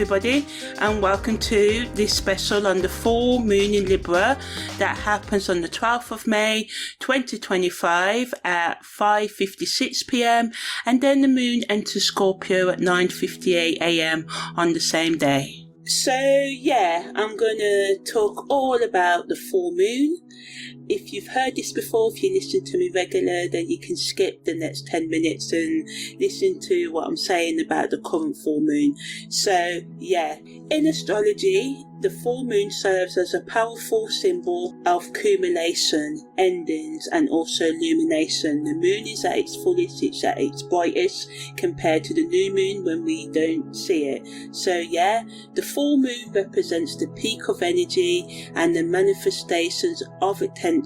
everybody, and welcome to this special on the full moon in Libra that happens on the 12th of May 2025 at 5:56 p.m. and then the moon enters Scorpio at 9:58 a.m. on the same day. So yeah, I'm gonna talk all about the full moon. If you've heard this before, if you listen to me regular, then you can skip the next 10 minutes and listen to what I'm saying about the current full moon. So yeah, in astrology, the full moon serves as a powerful symbol of accumulation, endings, and also illumination. The moon is at its fullest, it's at its brightest compared to the new moon when we don't see it. So yeah, the full moon represents the peak of energy and the manifestations of intentions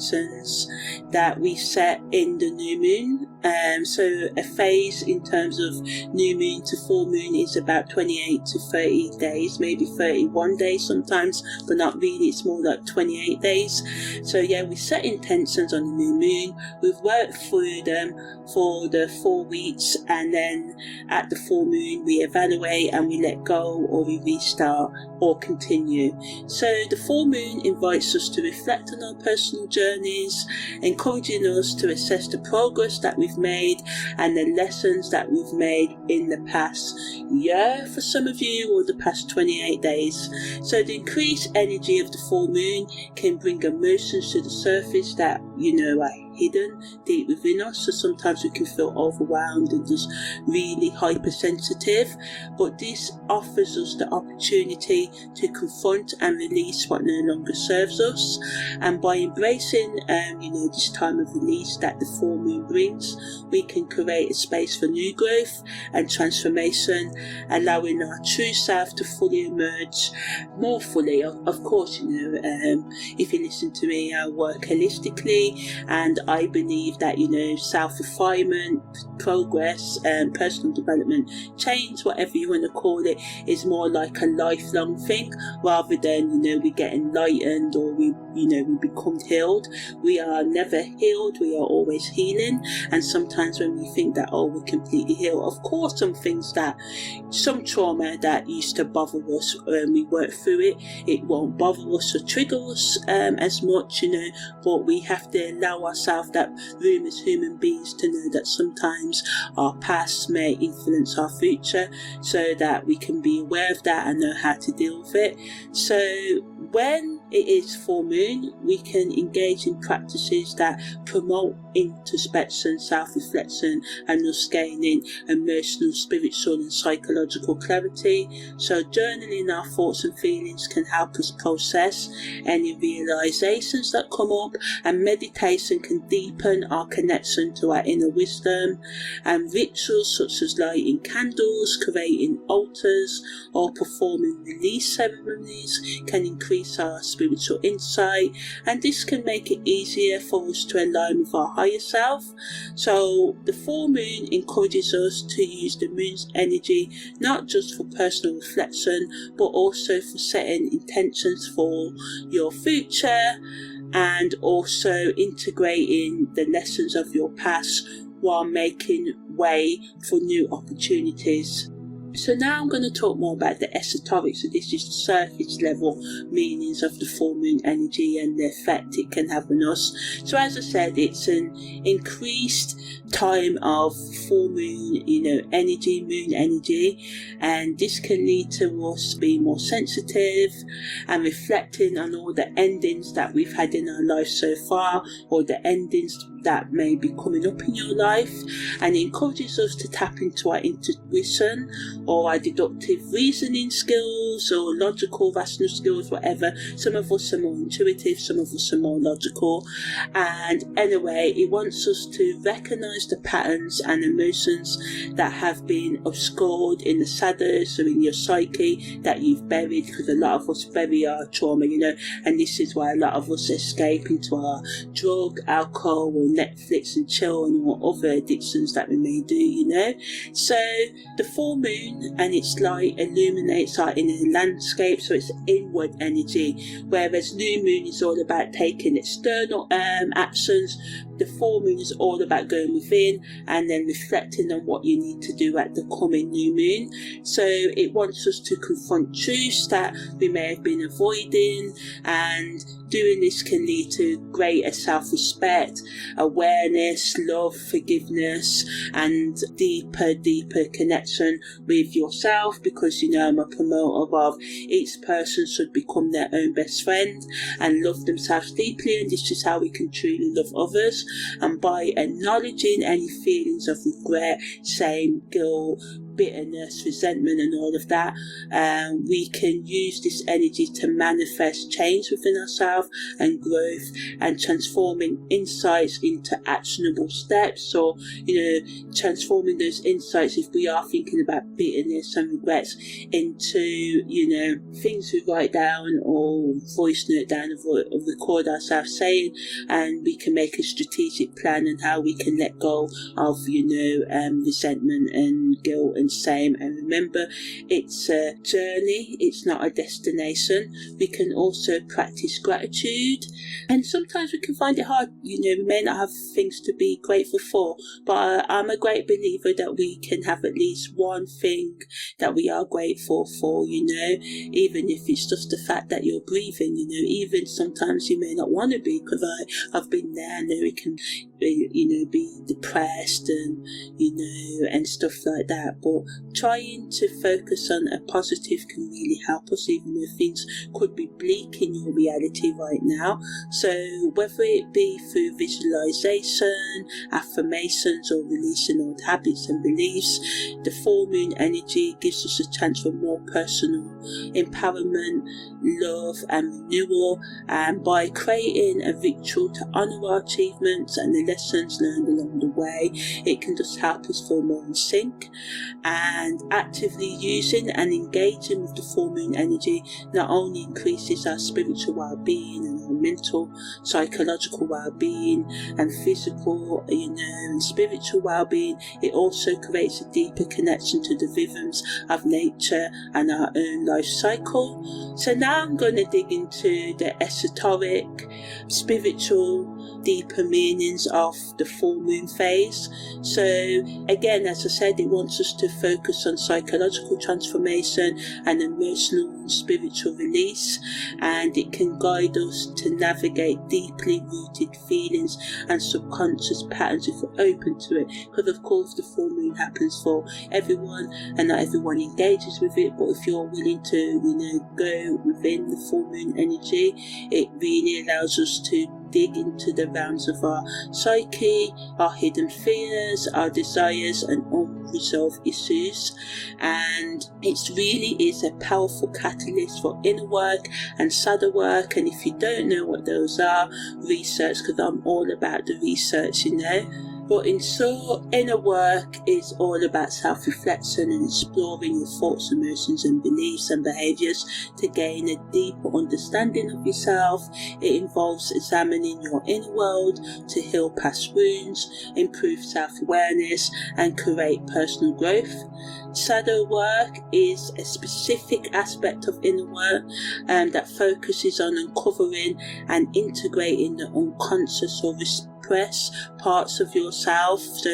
that we set in the new moon. So a phase in terms of new moon to full moon is about 28 to 30 days, maybe 31 days sometimes, but not really, it's more like 28 days. So yeah, we set intentions on the new moon, we've worked through them for the 4 weeks, and then at the full moon we evaluate and we let go, or we restart or continue. So the full moon invites us to reflect on our personal journeys, encouraging us to assess the progress that we've made and the lessons that we've made in the past year for some of you, or the past 28 days. So the increased energy of the full moon can bring emotions to the surface that are hidden deep within us. So sometimes we can feel overwhelmed and just really hypersensitive, but this offers us the opportunity to confront and release what no longer serves us. And by embracing this time of release that the full moon brings, we can create a space for new growth and transformation, allowing our true self to fully emerge more fully. Of course, if you listen to me, I work holistically, and I believe that self-refinement, progress, personal development, change, whatever you want to call it, is more like a lifelong thing, rather than we get enlightened or we become healed. We are never healed, we are always healing. And sometimes when we think that we're completely healed, of course some trauma that used to bother us, when we work through it won't bother us or trigger us as much, but we have to allow ourselves that room as human beings to know that sometimes our past may influence our future, so that we can be aware of that and know how to deal with it. So when it is full moon, we can engage in practices that promote introspection, self-reflection, and us gaining emotional, spiritual and psychological clarity. So journaling our thoughts and feelings can help us process any realizations that come up, and meditation can deepen our connection to our inner wisdom. And rituals such as lighting candles, creating altars, or performing release ceremonies can increase our spiritual insight, and this can make it easier for us to align with our higher self. So the full moon encourages us to use the moon's energy not just for personal reflection, but also for setting intentions for your future, and also integrating the lessons of your past while making way for new opportunities. So now I'm going to talk more about the esoteric. So this is the surface level meanings of the full moon energy and the effect it can have on us. So as I said, it's an increased time of full moon, energy, moon energy, and this can lead to us being more sensitive and reflecting on all the endings that we've had in our life so far, or the endings that may be coming up in your life, and it encourages us to tap into our intuition or our deductive reasoning skills or logical rational skills, whatever. Some of us are more intuitive, some of us are more logical, and anyway, it wants us to recognize the patterns and emotions that have been obscured in the shadows or in your psyche that you've buried, because a lot of us bury our trauma, and this is why a lot of us escape into our drug, alcohol, or Netflix and chill, and all other addictions that we may do, So the full moon and its light illuminates our inner landscape, so it's inward energy, whereas new moon is all about taking external actions. The full moon is all about going within within and then reflecting on what you need to do at the coming new moon. So it wants us to confront truths that we may have been avoiding, and doing this can lead to greater self-respect, awareness, love, forgiveness, and deeper connection with yourself, because I'm a promoter of each person should become their own best friend and love themselves deeply, and this is how we can truly love others. And by acknowledging any feelings of regret, shame, guilt, bitterness, resentment and all of that, we can use this energy to manifest change within ourselves and growth, and transforming insights into actionable steps, or transforming those insights, if we are thinking about bitterness and regrets, into things we write down or voice note down or record ourselves saying, and we can make a strategic plan on how we can let go of resentment and guilt and shame. And remember, it's a journey, it's not a destination. We can also practice gratitude, and sometimes we can find it hard. We may not have things to be grateful for, but I'm a great believer that we can have at least one thing that we are grateful for, even if it's just the fact that you're breathing. Even sometimes you may not want to be, because I've been there. I know it can be depressed and stuff like that, but trying to focus on a positive can really help us, even though things could be bleak in your reality right now. So whether it be through visualization, affirmations, or releasing old habits and beliefs, the full moon energy gives us a chance for more personal empowerment, love and renewal. And by creating a ritual to honour our achievements and the lessons learned along the way, it can just help us feel more in sync. And actively using and engaging with the full moon energy not only increases our spiritual well-being and our mental, psychological well-being and physical and spiritual well-being, it also creates a deeper connection to the rhythms of nature and our own life cycle. So now I'm going to dig into the esoteric, spiritual, deeper meanings of the full moon phase. So again, as I said, it wants us to focus on psychological transformation and emotional and spiritual release, and it can guide us to navigate deeply rooted feelings and subconscious patterns if we're open to it, because of course the full moon happens for everyone and not everyone engages with it. But if you're willing to go within the full moon energy, it really allows us to dig into the realms of our psyche, our hidden fears, our desires and unresolved issues. And it really is a powerful catalyst for inner work and shadow work. And if you don't know what those are, research, because I'm all about the research, But in short, inner work is all about self-reflection and exploring your thoughts, emotions and beliefs and behaviours to gain a deeper understanding of yourself. It involves examining your inner world to heal past wounds, improve self-awareness and create personal growth. Shadow work is a specific aspect of inner work that focuses on uncovering and integrating the unconscious or repress parts of yourself. So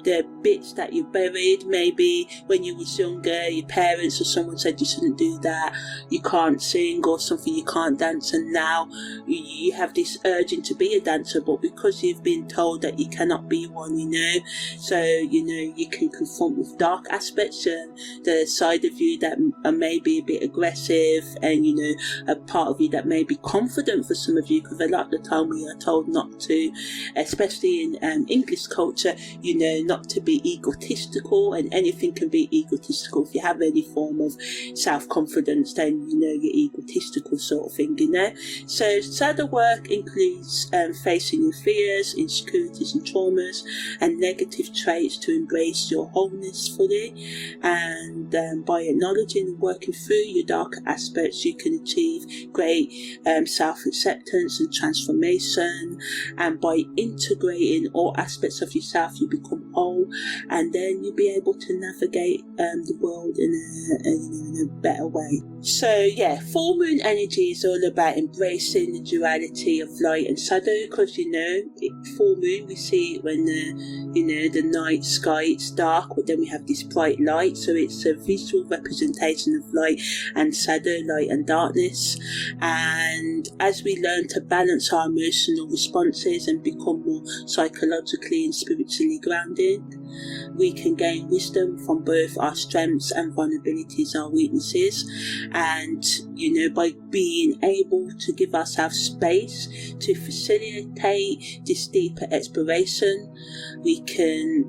the bits that you buried, maybe when you was younger, your parents or someone said you shouldn't do that, you can't sing or something, you can't dance, and now you have this urging to be a dancer, but because you've been told that you cannot be one, so you can confront with dark aspects and the side of you that may be a bit aggressive, and a part of you that may be confident for some of you, because a lot of the time we are told not to, especially in English culture, not to be egotistical, and anything can be egotistical. If you have any form of self-confidence, then you're egotistical sort of thing, So shadow work includes facing your fears, insecurities and traumas and negative traits to embrace your wholeness fully. And by acknowledging and working through your darker aspects, you can achieve great self-acceptance and transformation. And by integrating all aspects of yourself, you become whole, and then you'll be able to navigate the world in a better way. So yeah, full moon energy is all about embracing the duality of light and shadow, because full moon, we see it when the night sky, it's dark, but then we have this bright light, so it's a visual representation of light and shadow, light and darkness. And as we learn to balance our emotional responses and become more psychologically and spiritually grounded, we can gain wisdom from both our strengths and vulnerabilities, our weaknesses. And by being able to give ourselves space to facilitate this deeper exploration, we can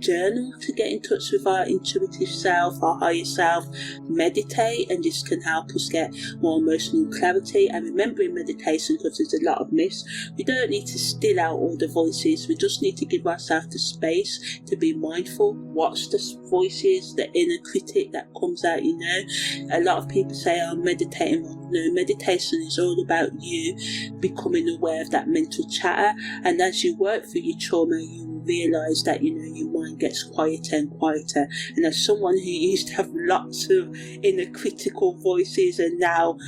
journal to get in touch with our intuitive self, our higher self, meditate, and this can help us get more emotional clarity. And remember, in meditation, because there's a lot of myths, we don't need to still out all the voices, we just need to give ourselves the space to be mindful, watch the voices, the inner critic that comes out. A lot of people say, I'm meditating. No, meditation is all about you becoming aware of that mental chatter, and as you work through your trauma, you will realise that your mind gets quieter and quieter. And as someone who used to have lots of inner critical voices, and now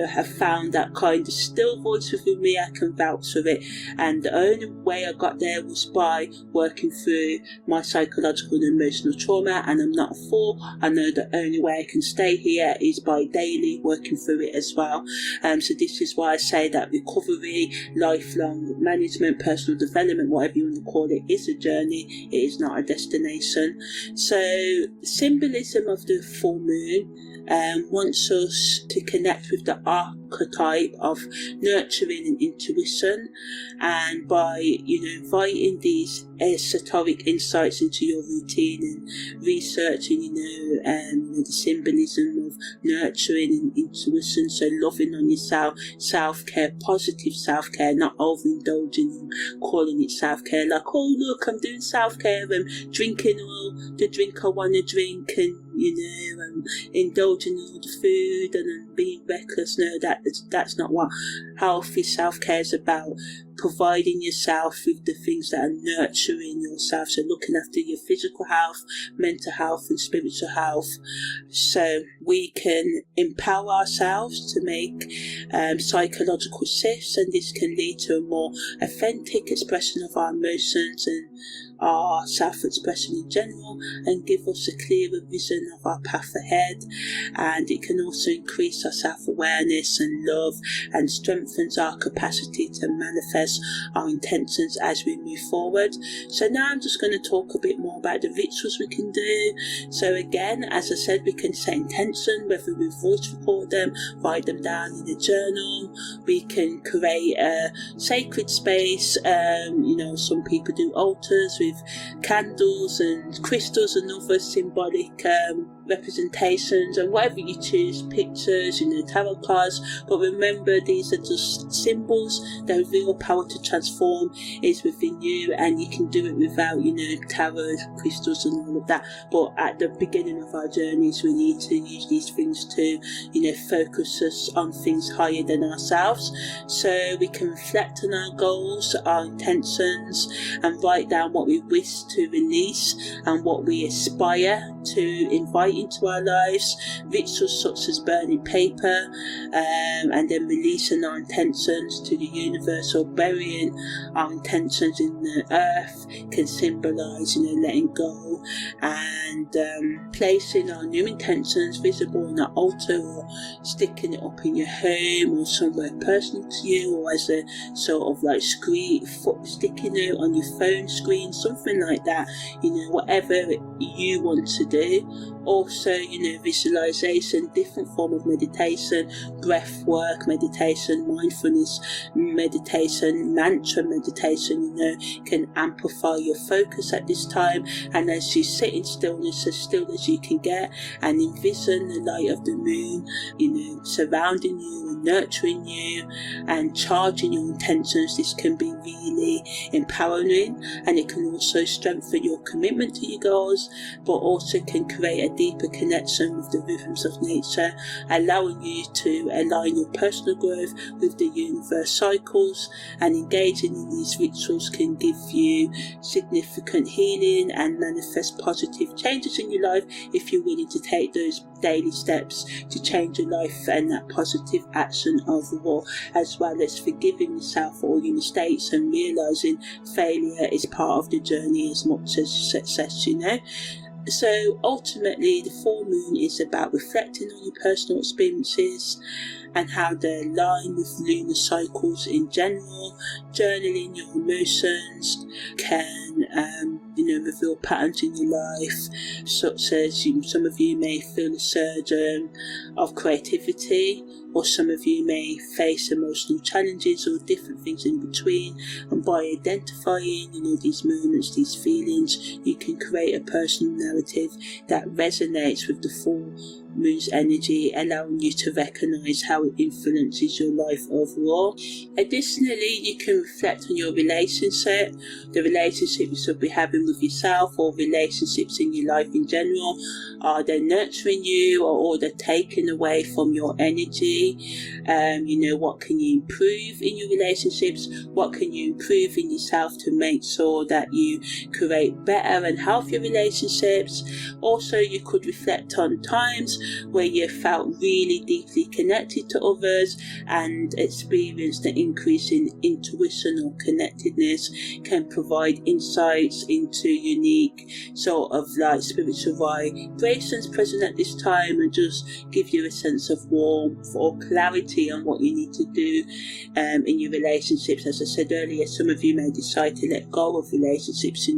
have found that kind of still voice within me, I can vouch for it. And the only way I got there was by working through my psychological and emotional trauma, and I'm not a fool. I know the only way I can stay here is by daily working through it as well. So this is why I say that recovery, lifelong management, personal development, whatever you want to call it, is a journey. It is not a destination. So the symbolism of the full moon wants us to connect with the archetype of nurturing and intuition, and by inviting these esoteric insights into your routine and researching the symbolism of nurturing and intuition, so loving on yourself, self-care, positive self-care, not overindulging and calling it self-care like, oh look, I'm doing self-care, I'm drinking all the drink I want to drink, and I'm indulging in all the food and I'm being reckless. No, that's not what healthy self-care is about. Providing yourself with the things that are nurturing yourself, so looking after your physical health, mental health and spiritual health, so we can empower ourselves to make psychological shifts, and this can lead to a more authentic expression of our emotions and our self-expression in general, and give us a clearer vision of our path ahead. And it can also increase our self-awareness and love, and strengthens our capacity to manifest our intentions as we move forward. So now I'm just going to talk a bit more about the rituals we can do. So again, as I said, we can set intention, whether we voice record them, write them down in a journal. We can create a sacred space. Some people do altars with candles and crystals and other symbolic representations, and whatever you choose, pictures, tarot cards. But remember, these are just symbols. The real power to transform is within you, and you can do it without tarot, crystals and all of that. But at the beginning of our journeys, we need to use these things to focus us on things higher than ourselves, so we can reflect on our goals, our intentions, and write down what we wish to release and what we aspire to invite into our lives. Rituals such as burning paper and then releasing our intentions to the universe, or burying our intentions in the earth, can symbolise letting go, and placing our new intentions visible on an altar, or sticking it up in your home or somewhere personal to you, or as a sort of like sticking it on your phone screen, something like that, whatever you want to do. Also, visualization, different form of meditation, breath work meditation, mindfulness meditation, mantra meditation, can amplify your focus at this time. And as you sit in stillness, as still as you can get, and envision the light of the moon, surrounding you and nurturing you and charging your intentions, this can be really empowering, and it can also strengthen your commitment to your goals, but also can create a deep deeper connection with the rhythms of nature, allowing you to align your personal growth with the universe cycles, and engaging in these rituals can give you significant healing and manifest positive changes in your life if you're willing to take those daily steps to change your life and that positive action overall, as well as forgiving yourself for all your mistakes and realizing failure is part of the journey as much as success, you know. So ultimately the full moon is about reflecting on your personal experiences and how they align with lunar cycles in general. Journaling your emotions can reveal patterns in your life, such as some of you may feel a surge of creativity, or some of you may face emotional challenges or different things in between. And by identifying these moments, these feelings, you can create a personal narrative that resonates with the full moon's energy, allowing you to recognize how it influences your life overall. Additionally, you can reflect on your relationship, the relationships you'll be having with yourself, or relationships in your life in general. Are they nurturing you, or are they taking away from your energy? What can you improve in your relationships? What can you improve in yourself to make sure that you create better and healthier relationships? Also, you could reflect on times where you felt really deeply connected to others and experienced an increase in intuition or connectedness. Can provide insights into unique sort of like spiritual vibrations present at this time, and just give you a sense of warmth or clarity on what you need to do in your relationships. As I said earlier, some of you may decide to let go of relationships,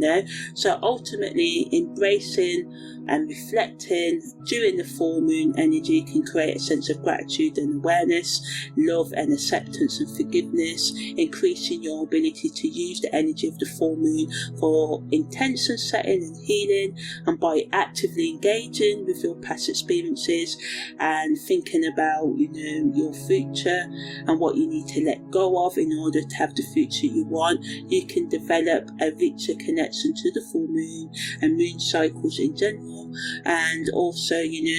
So ultimately, embracing and reflecting during the full moon energy can create a sense of gratitude and awareness, love and acceptance and forgiveness, increasing your ability to use the energy of the full moon for intention setting and healing. And by actively engaging with your past experiences and thinking about your future and what you need to let go of in order to have the future you want, you can develop a richer connection to the full moon and moon cycles in general, and also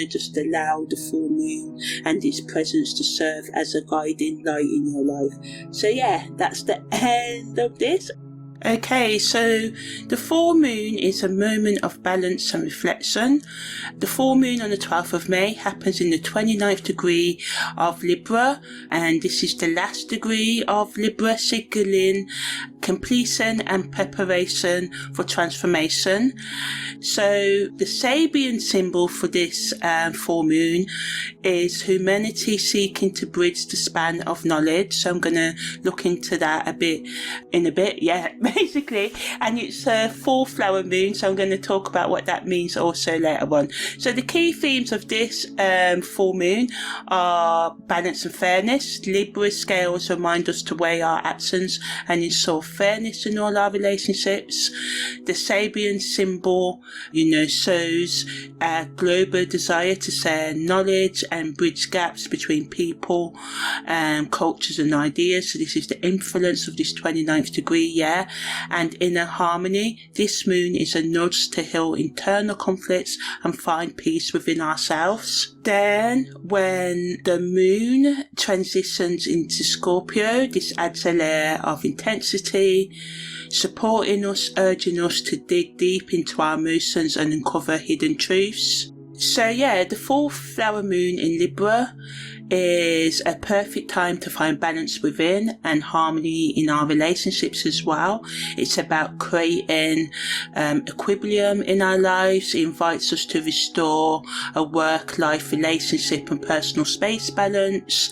just allow the full moon and its presence to serve as a guiding light in your life. So yeah, that's the end of this. Okay, so the full moon is a moment of balance and reflection. The full moon on the 12th of May happens in the 29th degree of Libra, and this is the last degree of Libra, signaling completion and preparation for transformation. So the Sabian symbol for this full moon is humanity seeking to bridge the span of knowledge. So I'm going to look into that in a bit, basically. And it's a full flower moon, so I'm going to talk about what that means also later on. So the key themes of this full moon are balance and fairness. Libra scales remind us to weigh our actions and ensure fairness in all our relationships. The Sabian symbol, shows a global desire to share knowledge and bridge gaps between people, cultures and ideas. So this is the influence of this 29th degree, and inner harmony. This moon is a nudge to heal internal conflicts and find peace within ourselves. Then when the moon transitions into Scorpio, this adds a layer of intensity, supporting us, urging us to dig deep into our emotions and uncover hidden truths. So the full flower moon in Libra is a perfect time to find balance within and harmony in our relationships as well. It's about creating equilibrium in our lives. It invites us to restore a work-life relationship and personal space balance.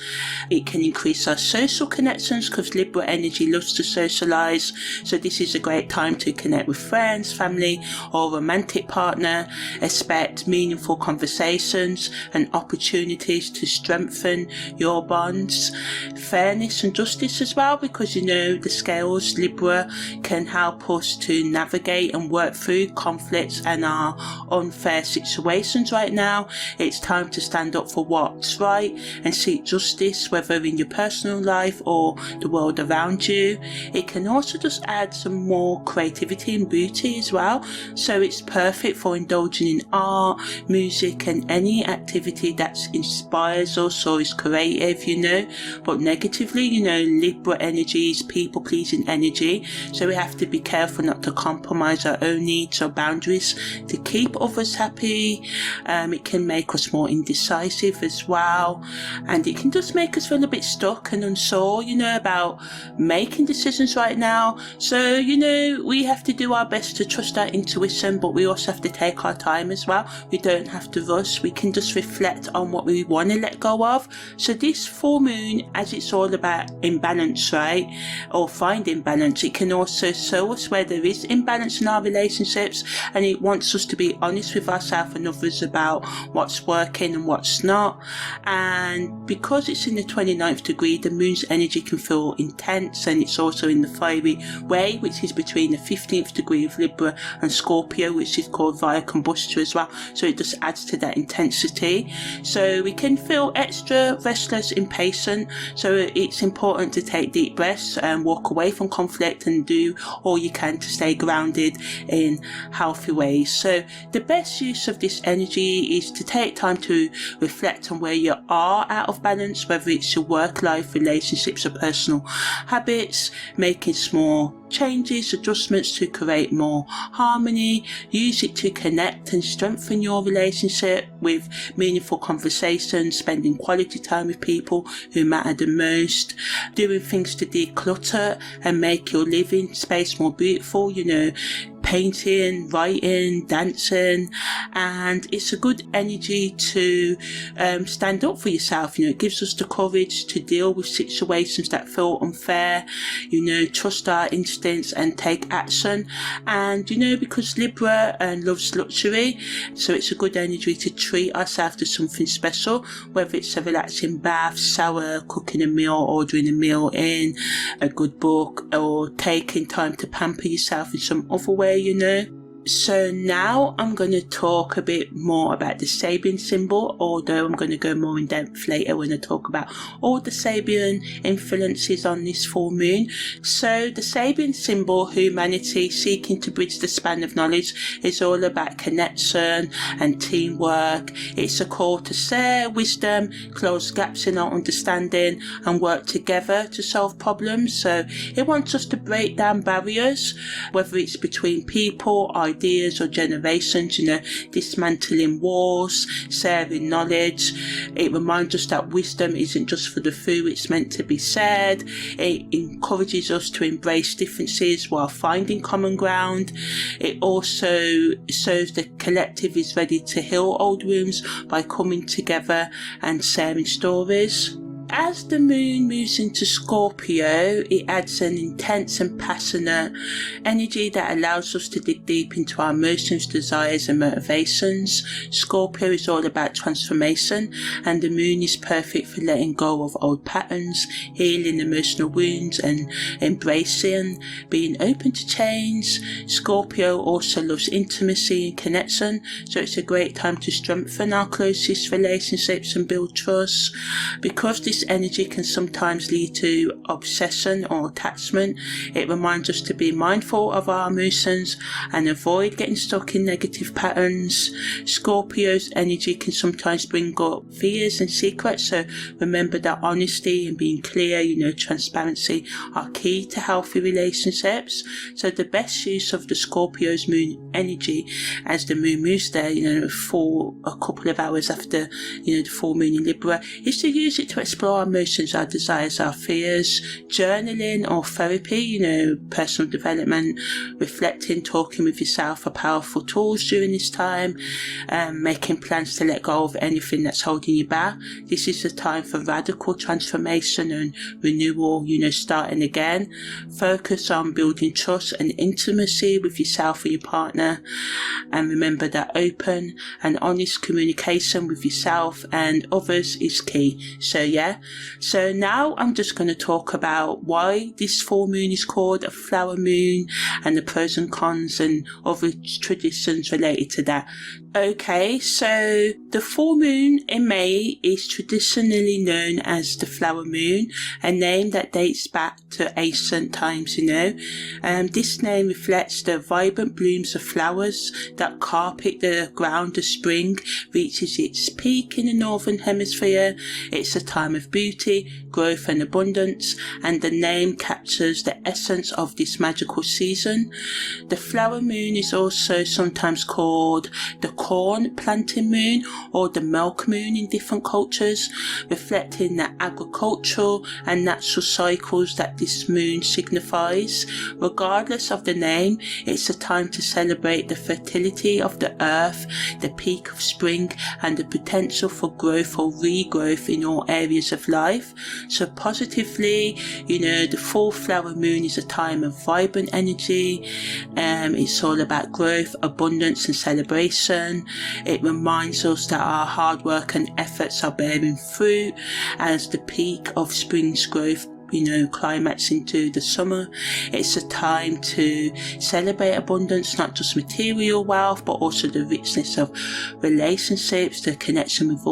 It can increase our social connections because Libra energy loves to socialize. So this is a great time to connect with friends, family or romantic partner. Expect meaningful conversations and opportunities to strengthen strengthen your bonds. Fairness and justice as well, because you know the scales, Libra, can help us to navigate and work through conflicts and our unfair situations right now. It's time to stand up for what's right and seek justice, whether in your personal life or the world around you. It can also just add some more creativity and beauty as well, so it's perfect for indulging in art, music and any activity that inspires us or is creative, you know. But negatively, you know, Libra energy is people pleasing energy, so we have to be careful not to compromise our own needs or boundaries to keep others happy. It can make us more indecisive as well, and it can just make us feel a bit stuck and unsure, you know, about making decisions right now. So, you know, we have to do our best to trust our intuition, but we also have to take our time as well. We don't have to rush. We can just reflect on what we want to let go of. So this full moon, as it's all about imbalance, right, or finding balance, it can also show us where there is imbalance in our relationships, and it wants us to be honest with ourselves and others about what's working and what's not. And because it's in the 29th degree, the moon's energy can feel intense, and it's also in the fiery way, which is between the 15th degree of Libra and Scorpio, which is called via combustor as well, so it just adds to that intensity. So we can feel extra restless, impatient, so it's important to take deep breaths and walk away from conflict and do all you can to stay grounded in healthy ways. So the best use of this energy is to take time to reflect on where you are out of balance, whether it's your work life, relationships or personal habits, making small changes, adjustments to create more harmony. Use it to connect and strengthen your relationship with meaningful conversations, spending quality time with people who matter the most, doing things to declutter and make your living space more beautiful, you know, painting, writing, dancing. And it's a good energy to stand up for yourself. You know, it gives us the courage to deal with situations that feel unfair, you know, trust our instincts and take action. And you know, because Libra loves luxury, so it's a good energy to treat ourselves to something special, whether it's a relaxing bath, shower, cooking a meal, ordering a meal in, a good book, or taking time to pamper yourself in some other way, you know. So now I'm going to talk a bit more about the Sabian symbol, although I'm going to go more in depth later when I talk about all the Sabian influences on this full moon. So the Sabian symbol, humanity seeking to bridge the span of knowledge, is all about connection and teamwork. It's a call to share wisdom, close gaps in our understanding and work together to solve problems. So it wants us to break down barriers, whether it's between people, ideas or generations, you know, dismantling walls, sharing knowledge. It reminds us that wisdom isn't just for the few, it's meant to be shared. It encourages us to embrace differences while finding common ground. It also shows the collective is ready to heal old wounds by coming together and sharing stories. As the moon moves into Scorpio, it adds an intense and passionate energy that allows us to dig deep into our emotions, desires and motivations. Scorpio is all about transformation, and the moon is perfect for letting go of old patterns, healing emotional wounds and embracing, being open to change. Scorpio also loves intimacy and connection, so it's a great time to strengthen our closest relationships and build trust. Because this energy can sometimes lead to obsession or attachment, it reminds us to be mindful of our emotions and avoid getting stuck in negative patterns. Scorpio's energy can sometimes bring up fears and secrets, so remember that honesty and being clear, you know, transparency are key to healthy relationships. So the best use of the Scorpio's moon energy as the moon moves there, you know, for a couple of hours after, you know, the full moon in Libra, is to use it to explore explore our emotions, our desires, our fears, journaling or therapy, personal development, reflecting, talking with yourself are powerful tools during this time. Making plans to let go of anything that's holding you back. This is a time for radical transformation and renewal, starting again. Focus on building trust and intimacy with yourself and your partner. And remember that open and honest communication with yourself and others is key. So now I'm just going to talk about why this full moon is called a flower moon and the pros and cons and other traditions related to that. Okay, so the full moon in May is traditionally known as the flower moon, a name that dates back to ancient times, This name reflects the vibrant blooms of flowers that carpet the ground as spring reaches its peak in the northern hemisphere. It's a time of beauty, growth and abundance, and the name captures the essence of this magical season. The flower moon is also sometimes called the corn planting moon or the milk moon in different cultures, reflecting the agricultural and natural cycles that this moon signifies. Regardless of the name, it's a time to celebrate the fertility of the earth, the peak of spring, and the potential for growth or regrowth in all areas of life. So positively, the full flower moon is a time of vibrant energy. It's all about growth, abundance and celebration. It reminds us that our hard work and efforts are bearing fruit as the peak of spring's growth climax into the summer. It's a time to celebrate abundance, not just material wealth, but also the richness of relationships, the connection with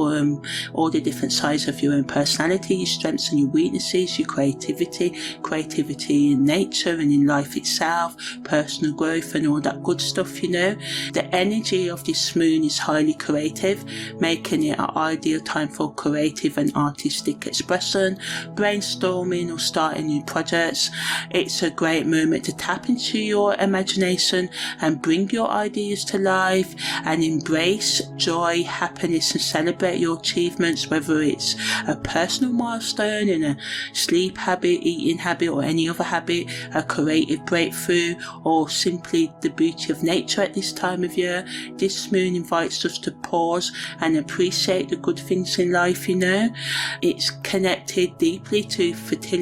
all the different sides of your own personality, your strengths and your weaknesses, your creativity in nature and in life itself, personal growth and all that good stuff, The energy of this moon is highly creative, making it an ideal time for creative and artistic expression, brainstorming or starting new projects. It's a great moment to tap into your imagination and bring your ideas to life and embrace joy, happiness and celebrate your achievements, whether it's a personal milestone in a sleep habit, eating habit or any other habit, a creative breakthrough or simply the beauty of nature at this time of year. This moon invites us to pause and appreciate the good things in life, It's connected deeply to fertility,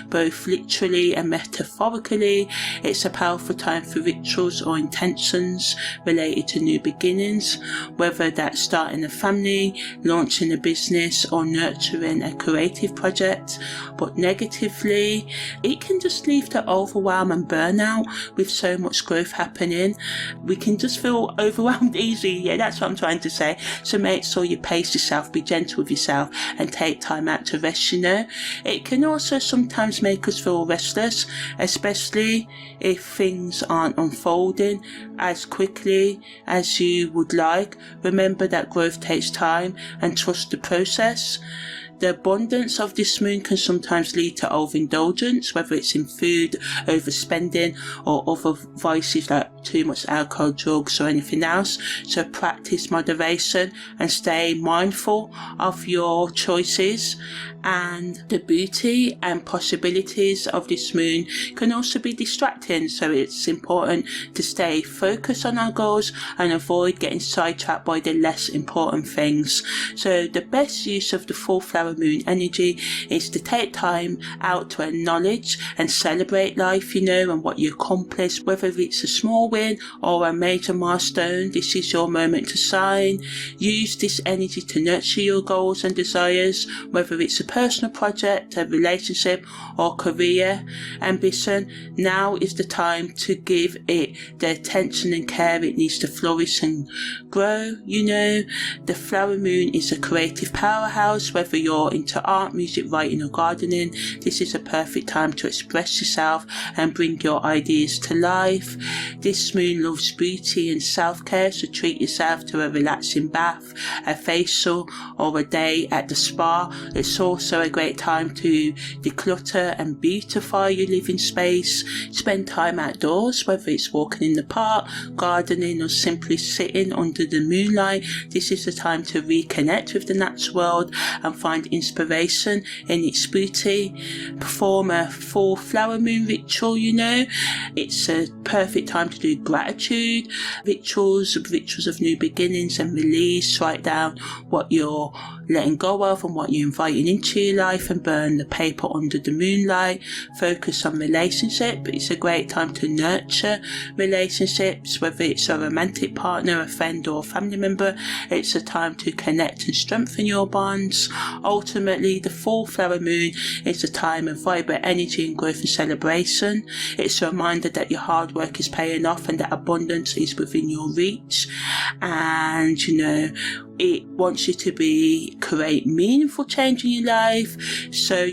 both literally and metaphorically. It's a powerful time for rituals or intentions related to new beginnings, whether that's starting a family, launching a business or nurturing a creative project. But negatively, it can just lead to overwhelm and burnout with so much growth happening. We can just feel overwhelmed easily. Yeah, that's what I'm trying to say. So make sure you pace yourself, be gentle with yourself and take time out to rest, It can also sometimes make us feel restless, especially if things aren't unfolding as quickly as you would like. Remember that growth takes time and trust the process. The abundance of this moon can sometimes lead to overindulgence, whether it's in food, overspending, or other vices like too much alcohol, drugs, or anything else. So practice moderation and stay mindful of your choices. And the beauty and possibilities of this moon can also be distracting, so it's important to stay focused on our goals and avoid getting sidetracked by the less important things. So the best use of the full flower moon energy is to take time out to acknowledge and celebrate life, and what you accomplished, whether it's a small win or a major milestone. This is your moment to shine. Use this energy to nurture your goals and desires, whether it's a personal project, a relationship or career ambition. Now is the time to give it the attention and care it needs to flourish and grow. The flower moon is a creative powerhouse, whether you're into art, music, writing or gardening. This is a perfect time to express yourself and bring your ideas to life. This This moon loves beauty and self-care, so treat yourself to a relaxing bath, a facial or a day at the spa. It's also a great time to declutter and beautify your living space. Spend time outdoors, whether it's walking in the park, gardening or simply sitting under the moonlight. This is the time to reconnect with the natural world and find inspiration in its beauty. Perform a full flower moon ritual, It's a perfect time to do gratitude rituals of new beginnings and release. Write down what you're letting go of and what you're inviting into your life, and burn the paper under the moonlight. Focus on relationship. It's a great time to nurture relationships, whether it's a romantic partner, a friend or a family member. It's a time to connect and strengthen your bonds. Ultimately, the full flower moon is a time of vibrant energy and growth and celebration. It's a reminder that your hard work is paying off and that abundance is within your reach. And it wants you to create meaningful change in your life. So,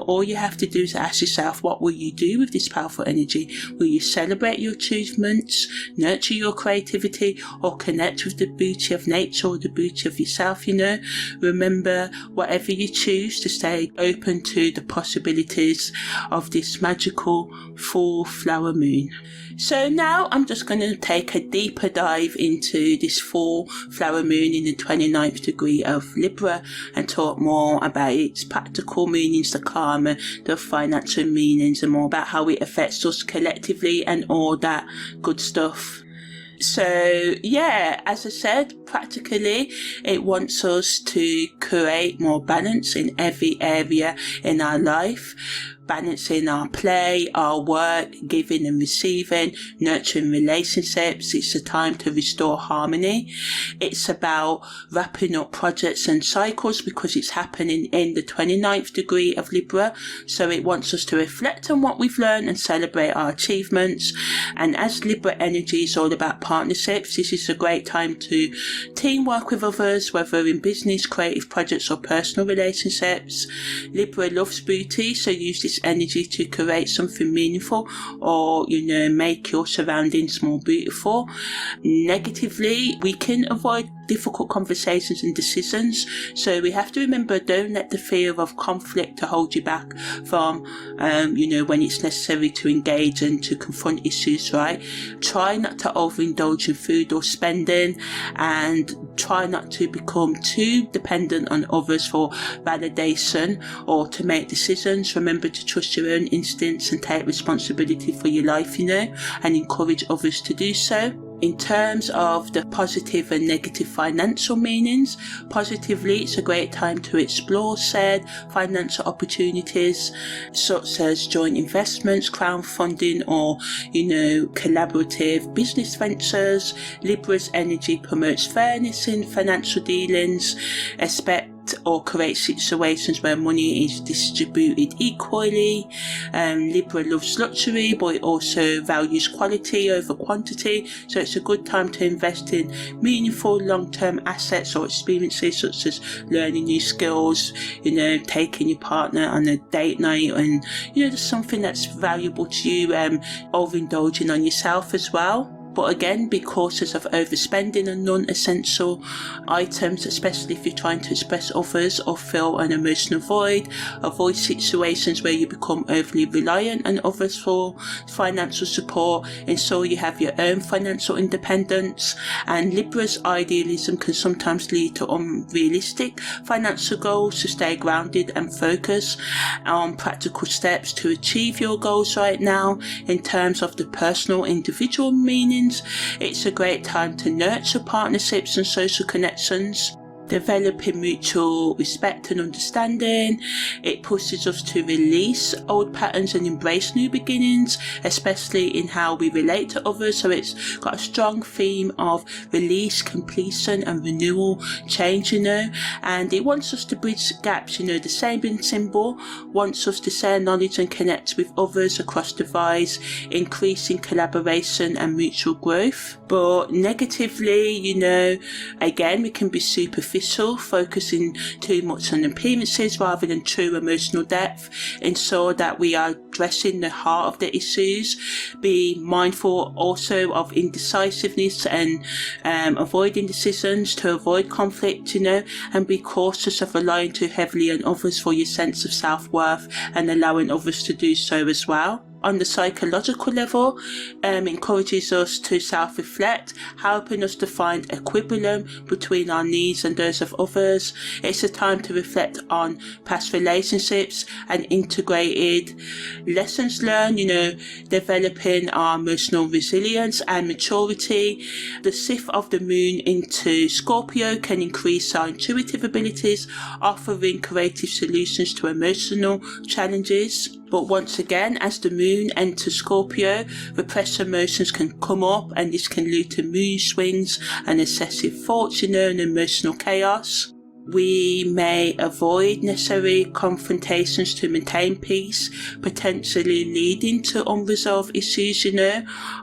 all you have to do is ask yourself, what will you do with this powerful energy? Will you celebrate your achievements, nurture your creativity, or connect with the beauty of nature or the beauty of yourself? Remember, whatever you choose, to stay open to the possibilities of this magical full flower moon. So now I'm just going to take a deeper dive into this full flower moon in the 29th degree of Libra and talk more about its practical meanings, the karma, the financial meanings, and more about how it affects us collectively and all that good stuff. So yeah, as I said, practically it wants us to create more balance in every area in our life. Balancing our play, our work, giving and receiving, nurturing relationships. It's a time to restore harmony. It's about wrapping up projects and cycles because it's happening in the 29th degree of Libra. So it wants us to reflect on what we've learned and celebrate our achievements. And as Libra energy is all about partnerships, this is a great time to teamwork with others, whether in business, creative projects or personal relationships. Libra loves beauty, so use this energy to create something meaningful or make your surroundings more beautiful. Negatively, we can avoid difficult conversations and decisions, so we have to remember, don't let the fear of conflict to hold you back from when it's necessary to engage and to confront issues, right? Try not to overindulge in food or spending, and try not to become too dependent on others for validation or to make decisions. Remember to trust your own instincts and take responsibility for your life, and encourage others to do so. In terms of the positive and negative financial meanings, positively, it's a great time to explore said financial opportunities, such as joint investments, crowdfunding, or, collaborative business ventures. Libra's energy promotes fairness in financial dealings, expect or create situations where money is distributed equally. Libra loves luxury, but it also values quality over quantity, so it's a good time to invest in meaningful long-term assets or experiences, such as learning new skills, taking your partner on a date night, and just something that's valuable to you, overindulging on yourself as well. But again, be cautious of overspending on non-essential items, especially if you're trying to express others or fill an emotional void. Avoid situations where you become overly reliant on others for financial support. Ensure you have your own financial independence. And Libra's idealism can sometimes lead to unrealistic financial goals, so stay grounded and focus on practical steps to achieve your goals right now. In terms of the personal individual meaning, it's a great time to nurture partnerships and social connections. Developing mutual respect and understanding. It pushes us to release old patterns and embrace new beginnings, especially in how we relate to others. So it's got a strong theme of release, completion and renewal, change, and it wants us to bridge gaps. The same symbol wants us to share knowledge and connect with others across divides, increasing collaboration and mutual growth. But negatively, again, we can be superficial superficial, focusing too much on appearances rather than true emotional depth. Ensure that we are addressing the heart of the issues. Be mindful also of indecisiveness and avoiding decisions to avoid conflict, and be cautious of relying too heavily on others for your sense of self-worth and allowing others to do so as well. On the psychological level, encourages us to self-reflect, helping us to find equilibrium between our needs and those of others. It's a time to reflect on past relationships and integrated lessons learned, developing our emotional resilience and maturity. The shift of the moon into Scorpio can increase our intuitive abilities, offering creative solutions to emotional challenges. But once again, as the moon enters Scorpio, repressed emotions can come up, and this can lead to mood swings and excessive thoughts, and emotional chaos. We may avoid necessary confrontations to maintain peace, potentially leading to unresolved issues,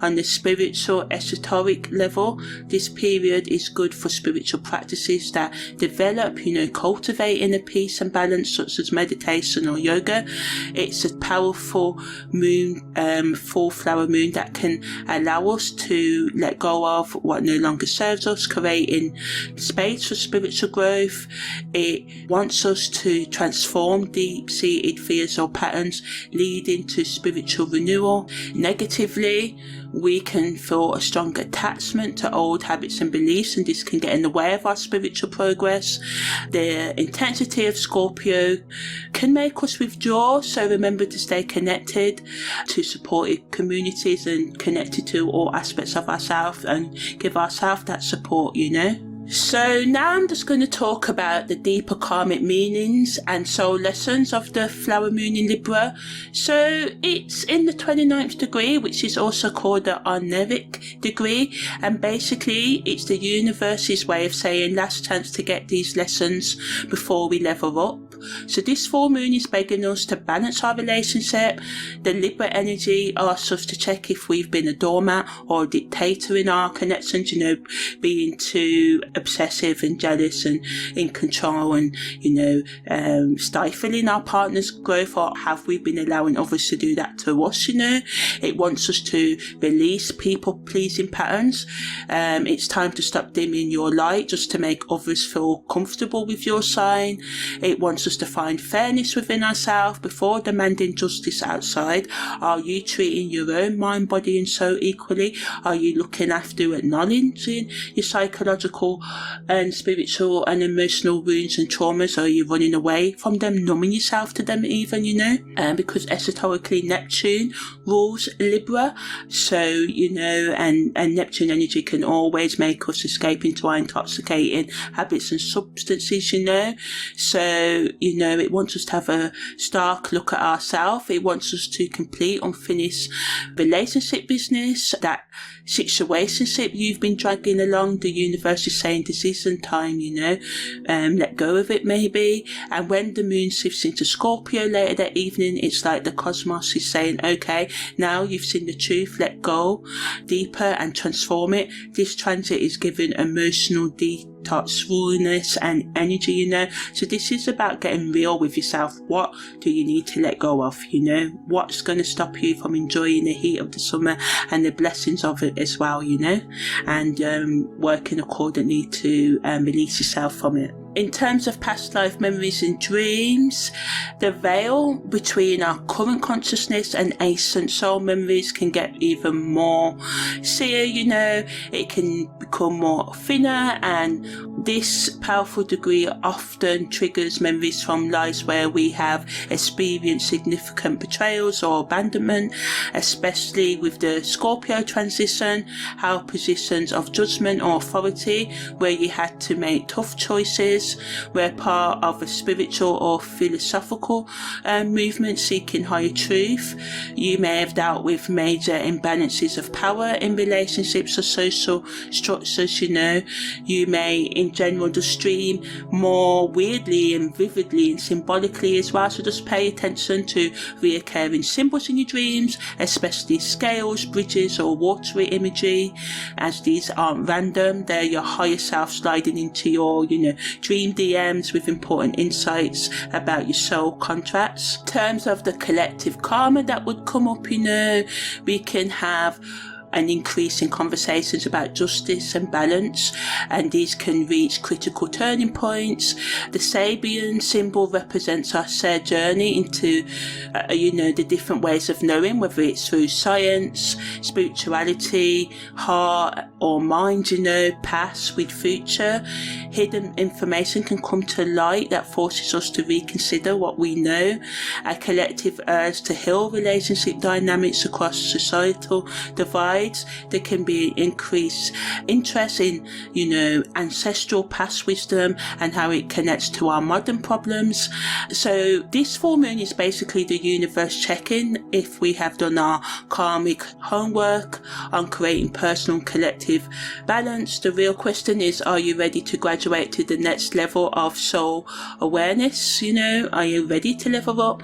On the spiritual, esoteric level, this period is good for spiritual practices that develop, cultivating a peace and balance, such as meditation or yoga. It's a powerful moon, full flower moon, that can allow us to let go of what no longer serves us, creating space for spiritual growth. It wants us to transform deep-seated fears or patterns, leading to spiritual renewal. Negatively, we can feel a strong attachment to old habits and beliefs, and this can get in the way of our spiritual progress. The intensity of Scorpio can make us withdraw, so remember to stay connected to supportive communities and connected to all aspects of ourselves, and give ourselves that support, So now I'm just going to talk about the deeper karmic meanings and soul lessons of the flower moon in Libra. So it's in the 29th degree, which is also called the Oneric degree, and basically it's the universe's way of saying last chance to get these lessons before we level up. So this full moon is begging us to balance our relationship. The Libra energy asks us to check if we've been a doormat or a dictator in our connections, being too obsessive and jealous and in control and, stifling our partner's growth, or have we been allowing others to do that to us, It wants us to release people-pleasing patterns. It's time to stop dimming your light just to make others feel comfortable with your sign. It wants us to find fairness within ourselves before demanding justice outside. Are you treating your own mind, body and soul equally? Are you looking after acknowledging your psychological and spiritual and emotional wounds and traumas? Are you running away from them, numbing yourself to them even, because esoterically Neptune rules Libra, so, and Neptune energy can always make us escape into our intoxicating habits and substances, so, it wants us to have a stark look at ourselves. It wants us to complete unfinished relationship business, that situationship you've been dragging along. The universe is saying this isn't time, let go of it maybe. And when the moon shifts into Scorpio later that evening, it's like the cosmos is saying, okay, now you've seen the truth, let go deeper and transform it. This transit is giving emotional detox, rawness and energy, so this is about getting real with yourself. What do you need to let go of, what's going to stop you from enjoying the heat of the summer and the blessings of it as well, and working accordingly to release yourself from it. In terms of past life memories and dreams, the veil between our current consciousness and ancient soul memories can get even more sear, it can become more thinner, and this powerful degree often triggers memories from lives where we have experienced significant betrayals or abandonment, especially with the Scorpio transition, how positions of judgment or authority where you had to make tough choices were part of a spiritual or philosophical movement seeking higher truth. You may have dealt with major imbalances of power in relationships or social structures, You may in general just dream more weirdly and vividly and symbolically as well, so just pay attention to reoccurring symbols in your dreams, especially scales, bridges or watery imagery, as these aren't random. They're your higher self sliding into your, dream DMs with important insights about your soul contracts. In terms of the collective karma that would come up, we can have an increase in conversations about justice and balance, and these can reach critical turning points. The Sabian symbol represents our shared journey into the different ways of knowing, whether it's through science, spirituality, heart or mind, past with future. Hidden information can come to light that forces us to reconsider what we know. A collective urge to heal relationship dynamics across societal divides. There can be increased interest in, ancestral past wisdom and how it connects to our modern problems. So this full moon is basically the universe checking if we have done our karmic homework on creating personal and collective balance. The real question is, are you ready to graduate to the next level of soul awareness? Are you ready to level up?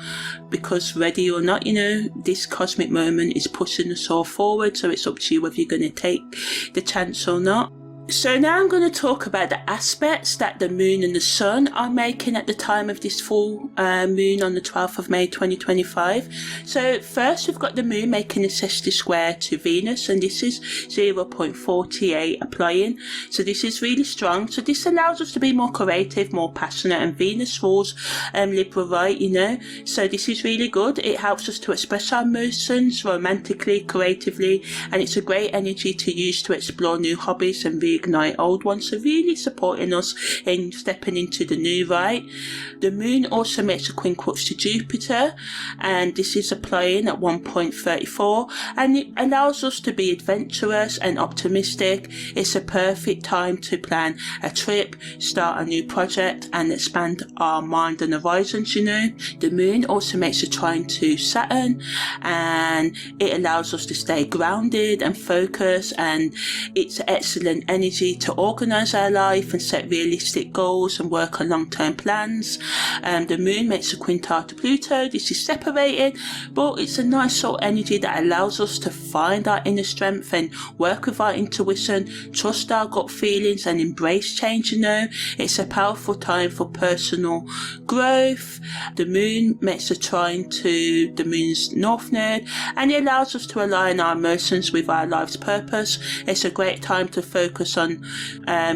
Because ready or not, this cosmic moment is pushing us all forward, so it's up to you whether you're going to take the chance or not. So now I'm going to talk about the aspects that the moon and the sun are making at the time of this full moon on the 12th of May 2025. So first we've got the moon making a sextile square to Venus, and this is 0.48 applying. So this is really strong. So this allows us to be more creative, more passionate, and Venus rules Libra, right, So this is really good. It helps us to express our emotions romantically, creatively, and it's a great energy to use to explore new hobbies and reignite old ones, so really supporting us in stepping into the new, right? The moon also makes a quincunx to Jupiter, and this is applying at 1.34, and it allows us to be adventurous and optimistic. It's a perfect time to plan a trip, start a new project, and expand our mind and horizons, The moon also makes a trine to Saturn, and it allows us to stay grounded and focused, and it's excellent energy to organise our life and set realistic goals and work on long-term plans. The moon makes a quintile to Pluto. This is separated, but it's a nice sort of energy that allows us to find our inner strength and work with our intuition, trust our gut feelings and embrace change, It's a powerful time for personal growth. The moon makes a trine to the moon's north node, and it allows us to align our emotions with our life's purpose. It's a great time to focus on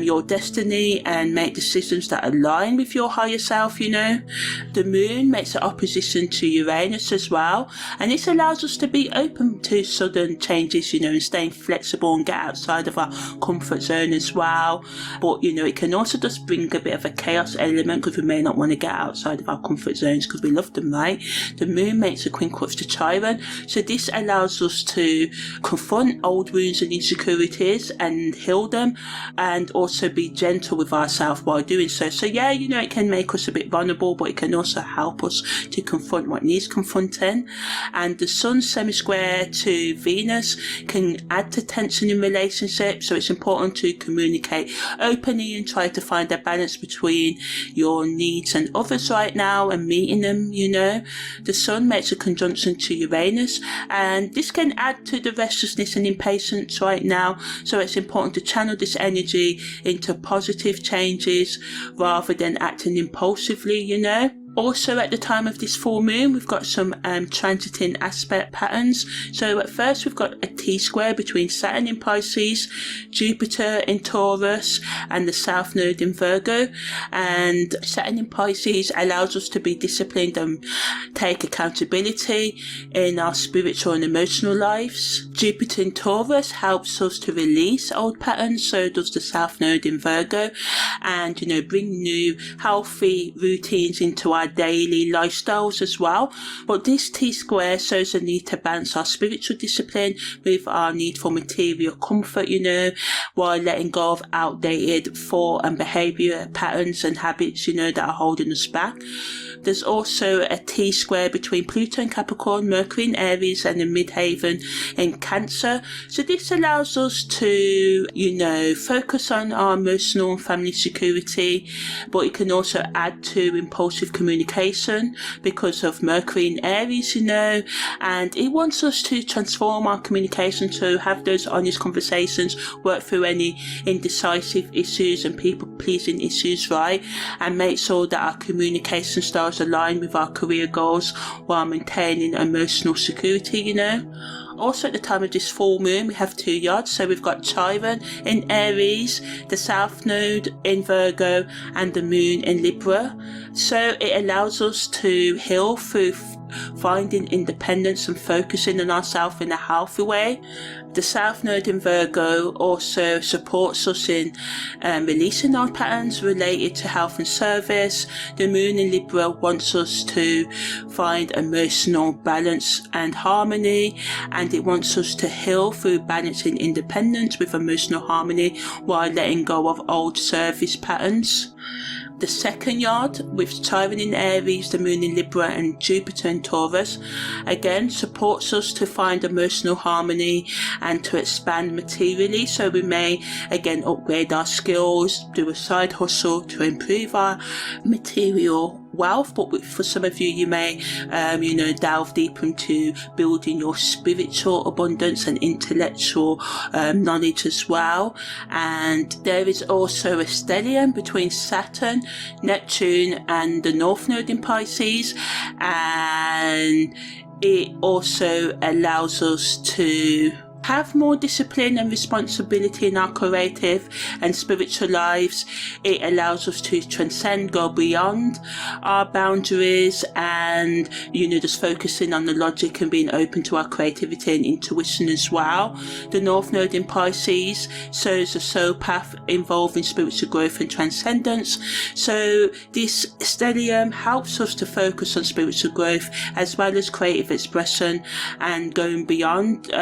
your destiny and make decisions that align with your higher self, The moon makes an opposition to Uranus as well, and this allows us to be open to sudden changes, and staying flexible and get outside of our comfort zone as well. But, it can also just bring a bit of a chaos element, because we may not want to get outside of our comfort zones because we love them, right? The moon makes a quincunx to Chiron, so this allows us to confront old wounds and insecurities and heal them, and also be gentle with ourselves while doing so. So yeah, it can make us a bit vulnerable, but it can also help us to confront what needs confronting. And the sun semi-square to Venus can add to tension in relationships, so it's important to communicate openly and try to find a balance between your needs and others right now and meeting them, The sun makes a conjunction to Uranus, and this can add to the restlessness and impatience right now, so it's important to channel this energy into positive changes rather than acting impulsively, Also, at the time of this full moon, we've got some transiting aspect patterns. So at first, we've got a T-square between Saturn in Pisces, Jupiter in Taurus, and the South Node in Virgo. And Saturn in Pisces allows us to be disciplined and take accountability in our spiritual and emotional lives. Jupiter in Taurus helps us to release old patterns, so does the South Node in Virgo, and, bring new healthy routines into our daily lifestyles as well. But this T-square shows a need to balance our spiritual discipline with our need for material comfort, while letting go of outdated thought and behaviour patterns and habits, that are holding us back. There's also a T-square between Pluto in Capricorn, Mercury in Aries, and the midheaven in Cancer. So this allows us to, focus on our emotional and family security, but it can also add to impulsive communication because of Mercury in Aries, and it wants us to transform our communication, to have those honest conversations, work through any indecisive issues and people-pleasing issues, right? And make sure that our communication styles align with our career goals while maintaining emotional security, Also at the time of this full moon, we have 2 yards. So we've got Chiron in Aries, the South Node in Virgo, and the Moon in Libra. So it allows us to heal through finding independence and focusing on ourselves in a healthy way. The South Node in Virgo also supports us in releasing our patterns related to health and service. The Moon in Libra wants us to find emotional balance and harmony, and it wants us to heal through balancing independence with emotional harmony while letting go of old service patterns. The second yard, with Chiron in Aries, the Moon in Libra, and Jupiter in Taurus, again supports us to find emotional harmony and to expand materially. So we may again upgrade our skills, do a side hustle to improve our material wealth, but for some of you, you may delve deeper into building your spiritual abundance and intellectual knowledge as well. And there is also a stellium between Saturn, Neptune, and the North Node in Pisces, and it also allows us to have more discipline and responsibility in our creative and spiritual lives. It allows us to transcend, go beyond our boundaries, and just focusing on the logic and being open to our creativity and intuition as well. The North Node in Pisces shows a soul path involving spiritual growth and transcendence. So this stellium helps us to focus on spiritual growth as well as creative expression and going beyond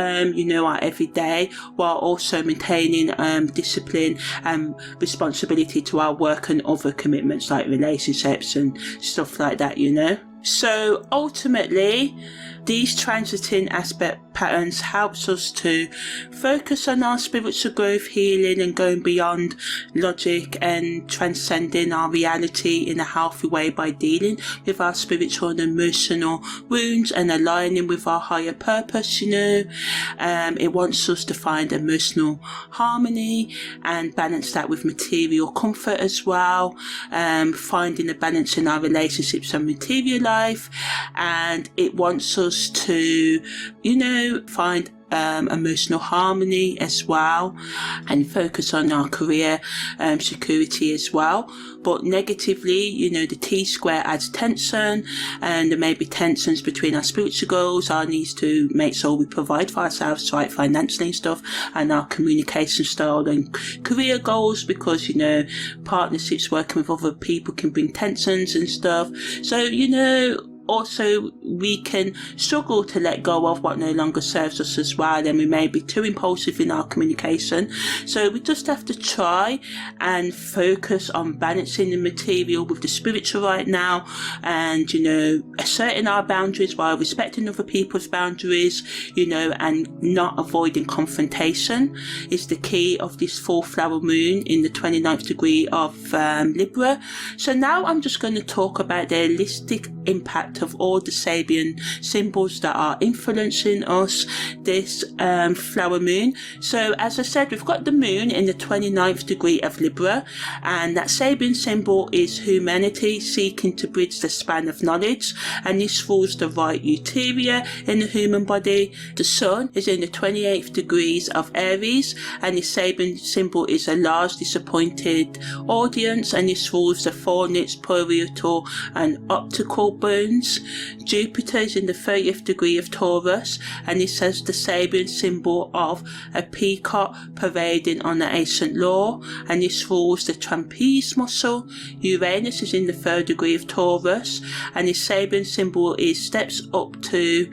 our everyday, while also maintaining discipline and responsibility to our work and other commitments like relationships and stuff like that. So ultimately, these transiting aspect patterns helps us to focus on our spiritual growth, healing, and going beyond logic and transcending our reality in a healthy way by dealing with our spiritual and emotional wounds and aligning with our higher purpose. It wants us to find emotional harmony and balance that with material comfort as well, finding a balance in our relationships and material life, and it wants us to find emotional harmony as well, and focus on our career security as well. But negatively, the T-square adds tension, and there may be tensions between our spiritual goals, our needs to make sure we provide for ourselves, right, financially and stuff, and our communication style and career goals, because partnerships, working with other people, can bring tensions and stuff. So also we can struggle to let go of what no longer serves us as well, and we may be too impulsive in our communication. So we just have to try and focus on balancing the material with the spiritual right now, and asserting our boundaries while respecting other people's boundaries, and not avoiding confrontation is the key of this full flower moon in the 29th degree of Libra. So now I'm just going to talk about the holistic impact of all the Sabian symbols that are influencing us this flower moon. So as I said, we've got the moon in the 29th degree of Libra, and that Sabian symbol is humanity seeking to bridge the span of knowledge, and this rules the right uteria in the human body. The sun is in the 28th degrees of Aries, and the Sabian symbol is a large disappointed audience, and this rules the fornix, parietal and optical bones. Jupiter is in the 30th degree of Taurus, and it has the Sabian symbol of a peacock parading on the ancient law, and this rules the trapeze muscle. Uranus is in the 3rd degree of Taurus, and his Sabian symbol is steps up to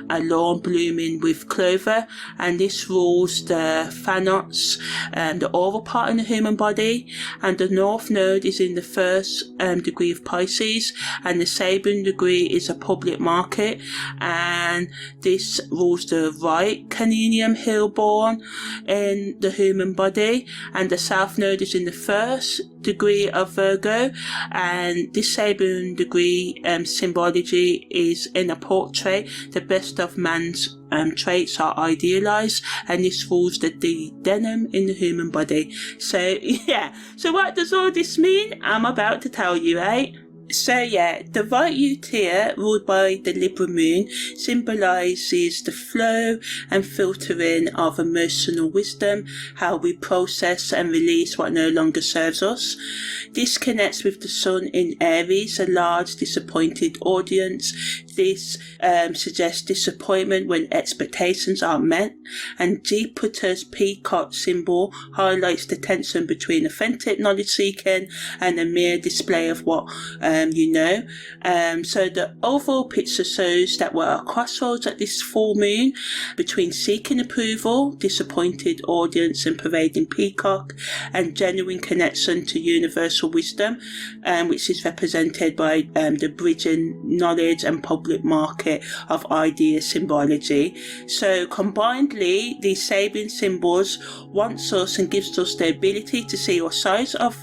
a lawn blooming with clover, and this rules the thanatos, the oral part in the human body. And the North Node is in the 1st degree of Pisces, and the Sabian degree is a public market, and this rules the right caninium heel bone in the human body. And the South Node is in the 1st degree of Virgo, and this Sabian degree symbology is in a portrait. The best of man's traits are idealized, and this rules the denim in the human body. So yeah, so what does all this mean? I'm about to tell you, right? So yeah, the right utia, ruled by the Libra moon, symbolises the flow and filtering of emotional wisdom, how we process and release what no longer serves us. This connects with the sun in Aries, a large disappointed audience. This suggests disappointment when expectations aren't met, and Jupiter's peacock symbol highlights the tension between authentic knowledge seeking and a mere display of what you know. So the overall picture shows that we're at a crossroads at this full moon between seeking approval, disappointed audience and parading peacock, and genuine connection to universal wisdom, which is represented by the bridging knowledge and public market of idea symbology. So combinedly, these Sabian symbols wants us and gives us the ability to see all sides of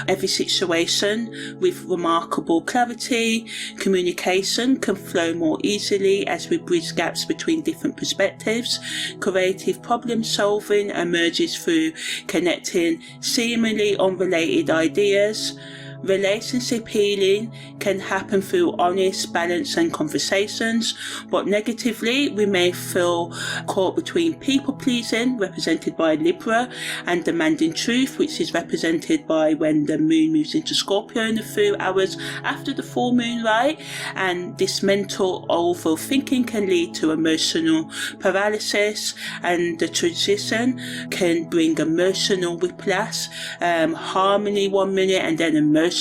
every situation with remarkable clarity. Communication can flow more easily as we bridge gaps between different perspectives. Creative problem solving emerges through connecting seemingly unrelated ideas. Relationship healing can happen through honest, balance and conversations, but negatively we may feel caught between people pleasing, represented by Libra, and demanding truth, which is represented by when the moon moves into Scorpio in a few hours after the full moon, right? And this mental overthinking can lead to emotional paralysis, and the transition can bring emotional whiplash, harmony 1 minute and then emotionally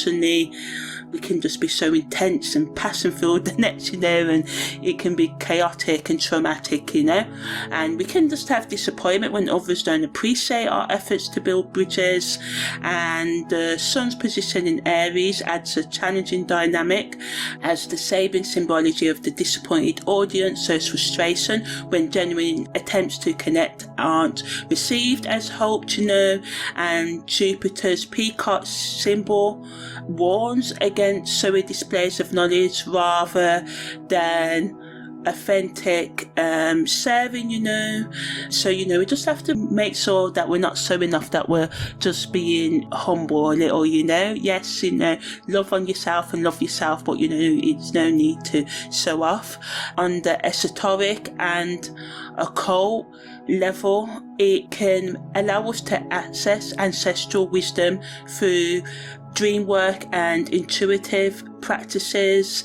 we can just be so intense and passion filled the next, you know, and it can be chaotic and traumatic, you know, and we can just have disappointment when others don't appreciate our efforts to build bridges. And the sun's position in Aries adds a challenging dynamic, as the Sabian symbology of the disappointed audience shows frustration when genuine attempts to connect aren't received as hoped, you know. And Jupiter's peacock symbol warns against showy displays of knowledge rather than authentic serving, you know. So, you know, we just have to make sure that we're not showing off, that we're just being humble a little, you know. Yes, you know, love on yourself and love yourself, but you know, it's no need to show off. On the esoteric and occult level, it can allow us to access ancestral wisdom through dream work and intuitive practices,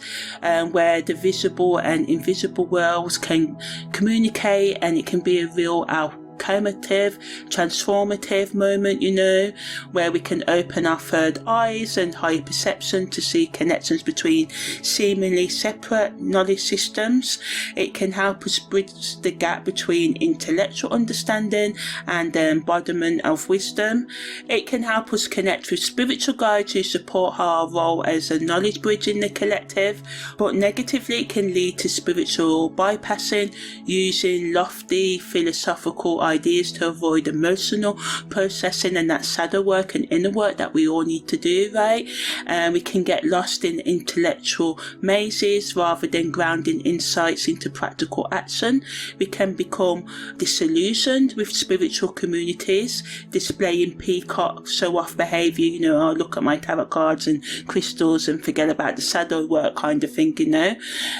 where the visible and invisible worlds can communicate, and it can be a real transformative moment, you know, where we can open our third eyes and higher perception to see connections between seemingly separate knowledge systems. It can help us bridge the gap between intellectual understanding and the embodiment of wisdom. It can help us connect with spiritual guides who support our role as a knowledge bridge in the collective, but negatively it can lead to spiritual bypassing, using lofty philosophical ideas to avoid emotional processing and that shadow work and inner work that we all need to do, right? We can get lost in intellectual mazes rather than grounding insights into practical action. We can become disillusioned with spiritual communities displaying peacock show-off behaviour, you know, I'll look at my tarot cards and crystals and forget about the shadow work kind of thing, you know,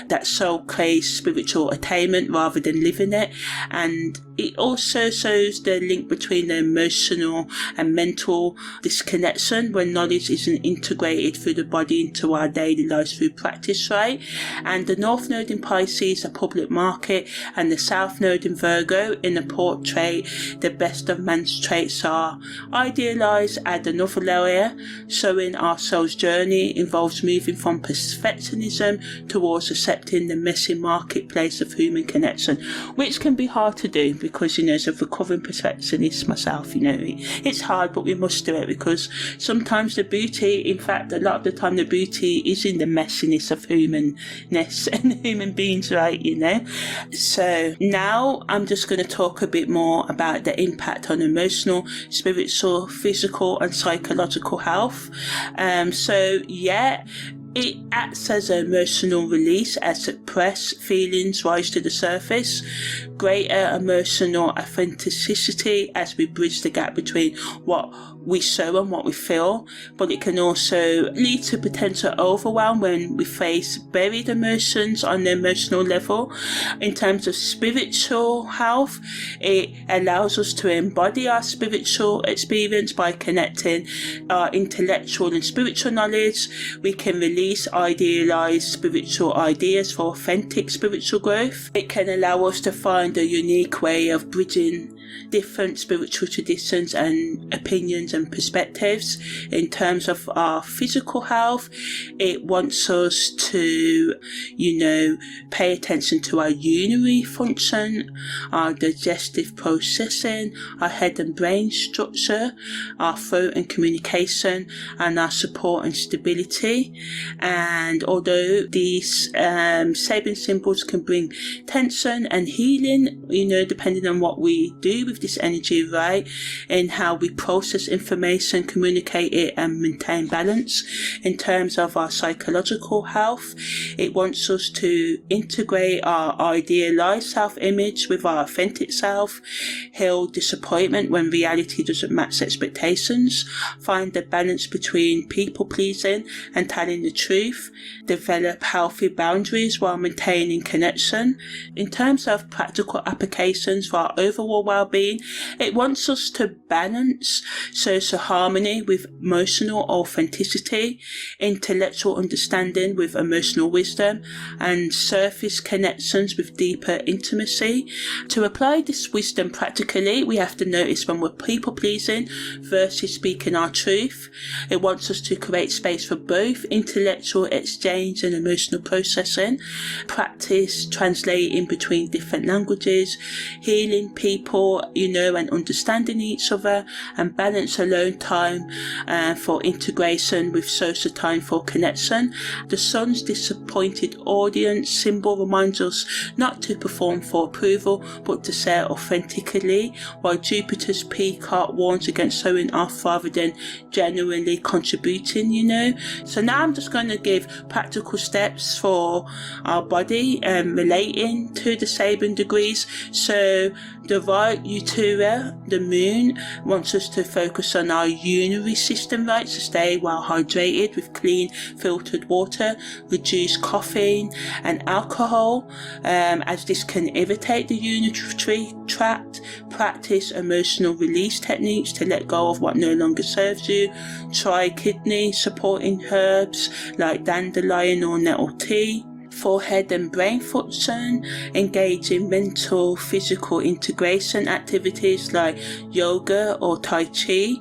that soul craves spiritual attainment rather than living it. And it also shows the link between the emotional and mental disconnection when knowledge isn't integrated through the body into our daily lives through practice, right? And the North Node in Pisces, a public market, and the South Node in Virgo in the portrait, the best of man's traits are idealized. Add another layer, showing our soul's journey involves moving from perfectionism towards accepting the messy marketplace of human connection, which can be hard to do because, you know, as a recovering perfectionist myself, you know, it's hard, but we must do it because sometimes the beauty, in fact, a lot of the time the beauty is in the messiness of humanness and human beings, right, you know. So now I'm just going to talk a bit more about the impact on emotional, spiritual, physical and psychological health. So yeah, it acts as an emotional release as suppressed feelings rise to the surface, greater emotional authenticity as we bridge the gap between what we show and what we feel, but it can also lead to potential overwhelm when we face buried emotions on the emotional level. In terms of spiritual health, it allows us to embody our spiritual experience by connecting our intellectual and spiritual knowledge. We can release idealized spiritual ideas for authentic spiritual growth. It can allow us to find a unique way of bridging different spiritual traditions and opinions and perspectives. In terms of our physical health, it wants us to, you know, pay attention to our urinary function, our digestive processing, our head and brain structure, our throat and communication, and our support and stability. And although these sabin symbols can bring tension and healing, you know, depending on what we do with this energy, right, and how we process information, communicate it and maintain balance. In terms of our psychological health, it wants us to integrate our idealized self-image with our authentic self, heal disappointment when reality doesn't match expectations, find the balance between people pleasing and telling the truth, develop healthy boundaries while maintaining connection. In terms of practical applications for our overall well-being, it wants us to balance social harmony with emotional authenticity, intellectual understanding with emotional wisdom, and surface connections with deeper intimacy. To apply this wisdom practically, we have to notice when we're people-pleasing versus speaking our truth. It wants us to create space for both intellectual exchange and emotional processing, practice translating between different languages, healing people, you know, and understanding each other, and balance alone time for integration with social time for connection. The sun's disappointed audience symbol reminds us not to perform for approval but to say authentically, while Jupiter's peacock warns against showing off rather than genuinely contributing, you know. So now I'm just going to give practical steps for our body relating to the Sabin degrees. So the right utera, the moon, wants us to focus on our urinary system, right, to stay well hydrated with clean filtered water, reduce caffeine and alcohol, as this can irritate the urinary tract. Practice emotional release techniques to let go of what no longer serves you. Try kidney supporting herbs like dandelion or nettle tea. For head and brain function, engage in mental physical integration activities like yoga or tai chi.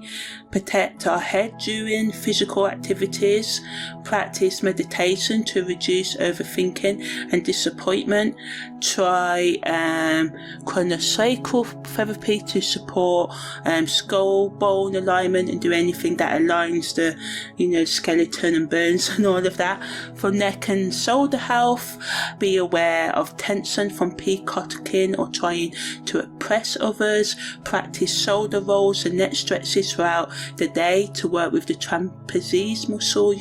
Protect our head during physical activities. Practice meditation to reduce overthinking and disappointment. Try chronosacral therapy to support skull bone alignment and do anything that aligns the, you know, skeleton and bones and all of that. For neck and shoulder health, be aware of tension from peacocking or trying to oppress others. Practice shoulder rolls and neck stretches throughout the day to work with the trapeze muscle,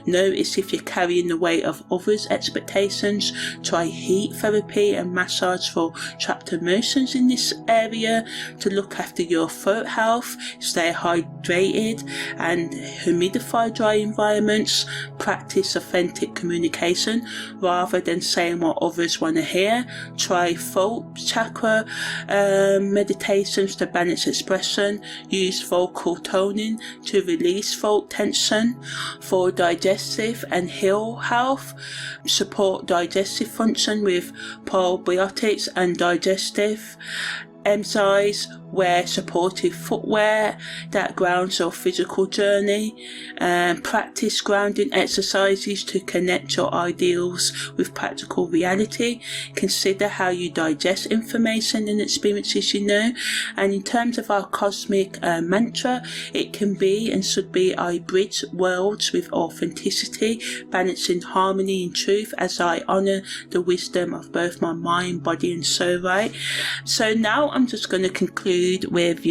Notice if you're carrying the weight of others' expectations. Try heat therapy and massage for trapped emotions in this area. To look after your throat health, stay hydrated and humidify dry environments. Practice authentic communication rather than saying what others want to hear. Try throat chakra meditations to balance expression. Use vocal toning to release throat tension. For digestive and heel health, support digestive function with probiotics and digestive enzymes. Wear supportive footwear that grounds your physical journey. Practice grounding exercises to connect your ideals with practical reality. Consider how you digest information and experiences And in terms of our cosmic mantra, it can be and should be, I bridge worlds with authenticity, balancing harmony and truth as I honour the wisdom of both my mind, body and soul, right? So now I'm just going to conclude with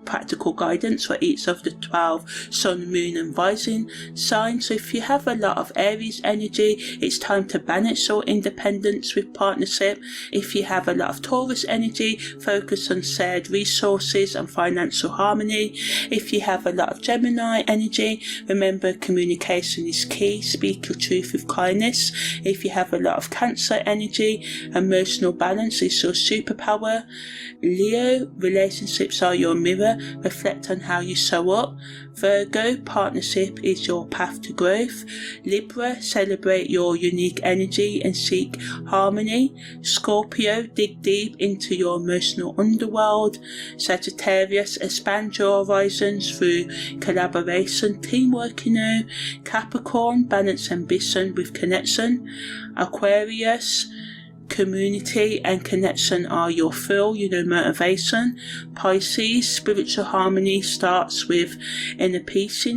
practical guidance for each of the 12 sun, moon and rising signs. So if you have a lot of Aries energy, it's time to balance your independence with partnership. If you have a lot of Taurus energy, focus on shared resources and financial harmony. If you have a lot of Gemini energy, remember communication is key. Speak your truth with kindness. If you have a lot of Cancer energy, emotional balance is your superpower. Leo, relationships are your mirror. Reflect on how you show up. Virgo, partnership is your path to growth. Libra, celebrate your unique energy and seek harmony. Scorpio, dig deep into your emotional underworld. Sagittarius, expand your horizons through collaboration, teamwork, Capricorn, balance ambition with connection. Aquarius, community and connection are your fuel, motivation. Pisces, spiritual harmony starts with inner peace,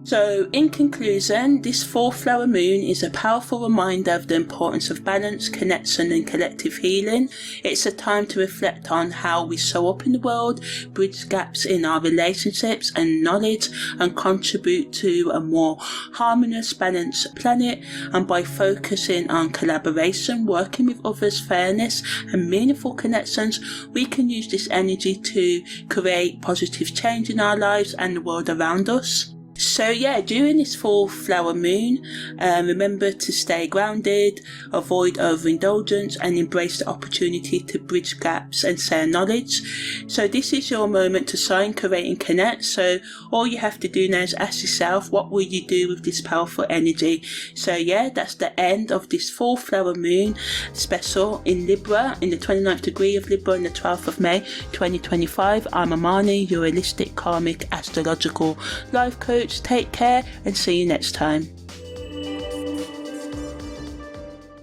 So in conclusion, this fourth flower moon is a powerful reminder of the importance of balance, connection and collective healing. It's a time to reflect on how we show up in the world, bridge gaps in our relationships and knowledge, and contribute to a more harmonious, balanced planet. And by focusing on collaboration, working with others, fairness and meaningful connections, we can use this energy to create positive change in our lives and the world around us. So during this full flower moon, remember to stay grounded, avoid overindulgence and embrace the opportunity to bridge gaps and share knowledge. So this is your moment to shine, create and connect. So all you have to do now is ask yourself, what will you do with this powerful energy? So that's the end of this full flower moon special in Libra, in the 29th degree of Libra on the 12th of May 2025. I'm Amani, your holistic karmic astrological life coach. Take care and see you next time.